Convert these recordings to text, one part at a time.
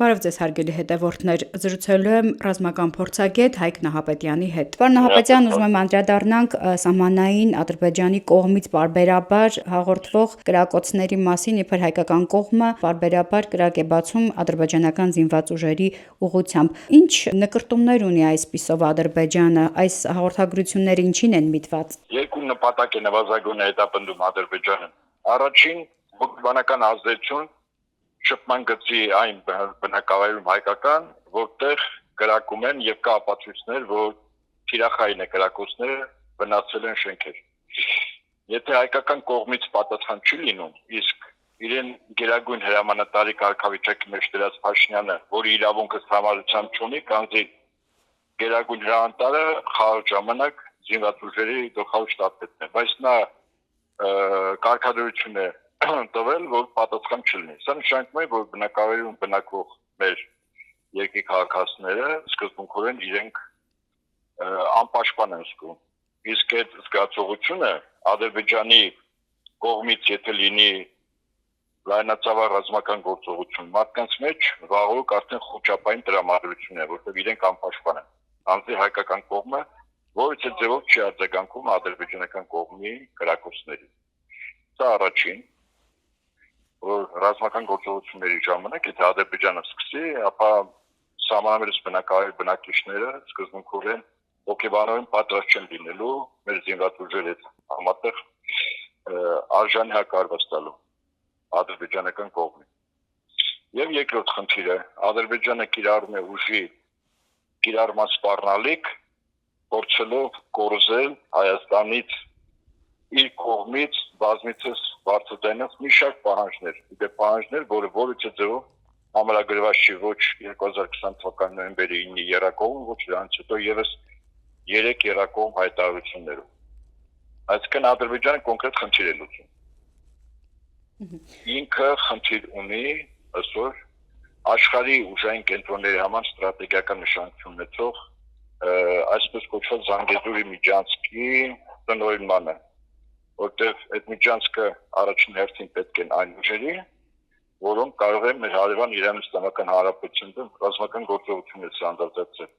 Բարև ձեզ հարգելի հետևորդներ, զրուցելու եմ ռազմական փորձագետ Հայկ Նահապետյանի հետ։ Պարոն Նահապետյան, ուզում եմ անդրադառնանք սահմանային Ադրբեջանի կողմից պարբերաբար հաղորդվող կրակոցների մասին, իբր հայկական կողմը պարբերաբար կրակ է բացում ադրբեջանական զինված ուժերի ուղղությամբ։ Ինչ նկրտումներ ունի այսպիսով Ադրբեջանը, այս հաղորդագրությունները ինչին են միտված։ Երկու նպատակ է նվազագույն հետապնդում Ադրբեջանը։ Առաջին, հոգեբանական ազդեցություն շփման գծի այն բնակավայրում հայկական, որտեղ կրակում են եւ կա ապացույցներ, որ թիրախային է կրակոցները վնասել են շենքեր։ Եթե հայկական կողմից պատասխան չի լինում, իսկ իրեն գերագույն հրամանատարի կարգավիճակի մեջ դրած Փաշինյանը, որի իրավունքը համալրությամբ չունի, քանզի գերագույն հրամանատարը խաղաղ ժամանակ զինված ուժերի գլխավոր շտաբետն է, բայց նա կարգադրություն է տվել, որ պատասխան չլինի։ Սա նշանակում է, որ բնակավայրում բնակվող մեր երկրի քաղաքացիները սկզբունքորեն իրենք անպաշտպան են զգում։ Իսկ այդ զգացողությունը Ադրբեջանի կողմից եթե լինի լայնածավալ ռազմական գործողություն, մարդկանց մեջ վաղուց արդեն խոճապային տրամադրություն է, որտեղ իրենք անպաշտպան են։ Անձի հայկական կողմը որևէ ձևով չի արձագանքում ադրբեջանական կողմի կրակոցներին։ Սա առաջին, որ ռազմական գործողությունների ժամանակ եթե Ադրբեջանը սկսի, ապա սահմանամերձ բնակավայրի բնակիչները սկզբունքորեն հոգեբանորեն պատրաստ չեն լինելու մեր զինված ուժերի հետ համատեղ արժանի հակարված տալու ադրբեջանական կողմին։ Եվ երկրորդ խնդիրը, Ադրբեջանը կիրառում է ուժի կիրառման սպառնալիք, փորձելով կորզել Հայաստանից իր կողմից բազմիցս բարձրացնելով մի շարք պահանջներ, պահանջներ, որը որևէ ձևով համալագրված չի ոչ 2020 թվականի նոյեմբերի 9-ի երակողմ, ոչ դրանից հետո եւս 3 երակողմ հայտարարություններով։ Այսինքն Ադրբեջանը կոնկրետ խնդիր է լուծում։ Ինքը խնդիր ունի այսօր աշխարհի ուժային կենտրոնների համար ստրատեգիական նշանակություն ունեցող այսպես կոչված Զանգեզուրի միջանցքի տնօրինմանը, որտեղ այդ միջանցքը առաջին հերթին պետք են այն ուժերի, որոնք կարող են մեր հարևան Իրանի Իսլամական Հանրապետությունում ռազմական գործողություններ սանդարտացնել։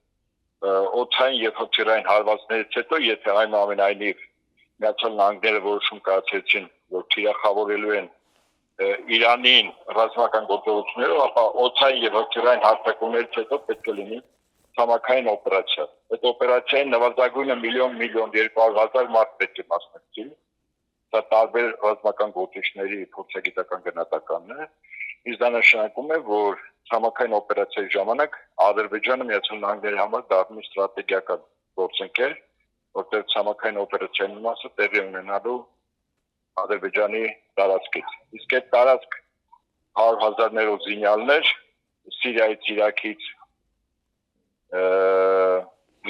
Օդային եւ հրթիռային հարվածներից հետո, եթե այնուամենայնիվ Միացյալ Նահանգները որոշում կայացրեցին, որ թիրախավորելու են Իրանին ռազմական գործողություններով, ապա օդային եւ հրթիռային հարձակումներից հետո պետք է լինի ցամաքային օպերացիա։ Այդ օպերացիային նվազագույնը 1.200.000 մարդ պետք է մասնակցի։ Դա տարբեր ռազմական գործիչների փորձագիտական գնահատականն է։ Իսկ դա նշանակում է, որ ցամաքային օպերացիայի ժամանակ Ադրբեջանը Միացյալ Նահանգների համար դառնում է ստրատեգիական գործընկեր, որտեղ ցամաքային օպերացիայի մասը տեղի ունենալու Ադրբեջանի տարածքից։ Իսկ այդ տարածք 100,000-ներով զինյալներ Սիրիայից, Իրաքից,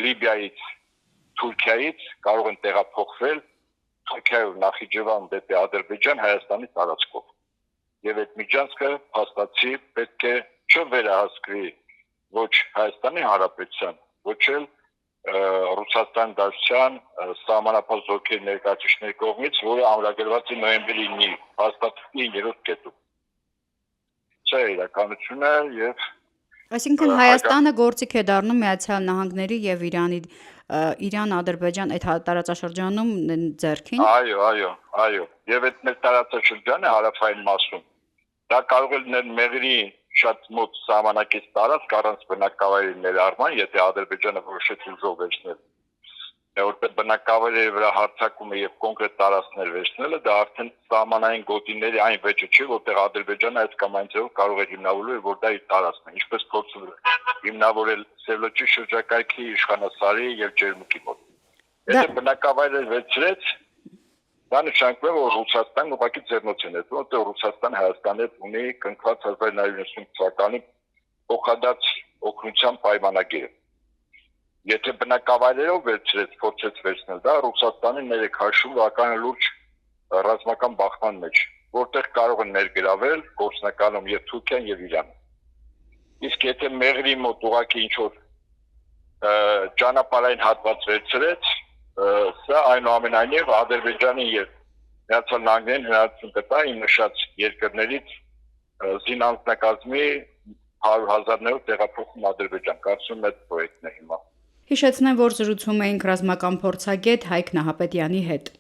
Լիբիայից, Թուրքիայից կարող են տեղափոխվել Թուրքիայով Նախիջևան դեպի Ադրբեջան Հայաստանի տարածքով։ Եվ այդ միջանցքը փաստացի պետք է չվերահսկվի ոչ Հայաստանի Հանրապետության, ոչ էլ Ռուսաստան Դաշնության սահմանափակ զորքերի ներկայացուցիչների կողմից, որը ամրագրված է նոյեմբերի 9-ի հաստատվի 9-րդ կետում։ Սա է իրականությունը եւ Այսինքն Հայաստանը գործիք է դառնում Միացյալ Նահանգների եւ Իրան-Ադրբեջան այդ տարածաշրջանում ձեռքին։ Այո։ Եվ այդ մեր տարածաշրջանը հարավային մասում դա կարող է լինել Մեղրի շատ մոտ սահմանակից տարածք առանց բնակավայրի ներառման, եթե Ադրբեջանը որոշեց ուժով վերցնել։ Որտեղ բնակավայրերի վրա հարձակումը եւ կոնկրետ տարածքներ վերցնելը դա արդեն սահմանային գոտիների այն վեճը չի, որտեղ Ադրբեջանը այս կամ այն ձևով կարող է հիմնավորել, որ դա իր տարածքն է, ինչպես փորձում է հիմնավորել Սևլոջի շրջակայքի Իշխանասարի եւ Ջերմուկի մոտ։ Եթե բնակավայրը վերցրեց, դա նշանակում է, որ Ռուսաստանն ուղղակի ձեռնոց է ներդրում, որտեղ Ռուսաստանը Հայաստանի հետ ունի կնքված 1995 թվականի փոխադարձ օգնության պայմանագիրը։ Եթե բնակավայրերով վերցրեց, փորձեց վերցնել, դա Ռուսաստանի 3 հաշվական լուրջ ռազմական բախման մեջ, որտեղ կարող են ներգրավել գործնականում եւ Թուրքիան եւ Իրանը։ Իսկ եթե Մեղրի մոտ ուղղակի ինչ որ ճանապարհային հատված վերցրեց, սա այնուամենայնիվ Ադրբեջանի եւ Միացյալ Նահանգներին հնարավորություն կտա իմ նշած երկրներից զինանձնակազմի 100,000-ներով տեղափոխում Ադրբեջան։ Կարծում եմ այդ պրոյեկտն է հիմա։ Հիշեցնեմ, որ զրուցում էինք ռազմական փորձագետ Հայկ Նահապետյանի հետ։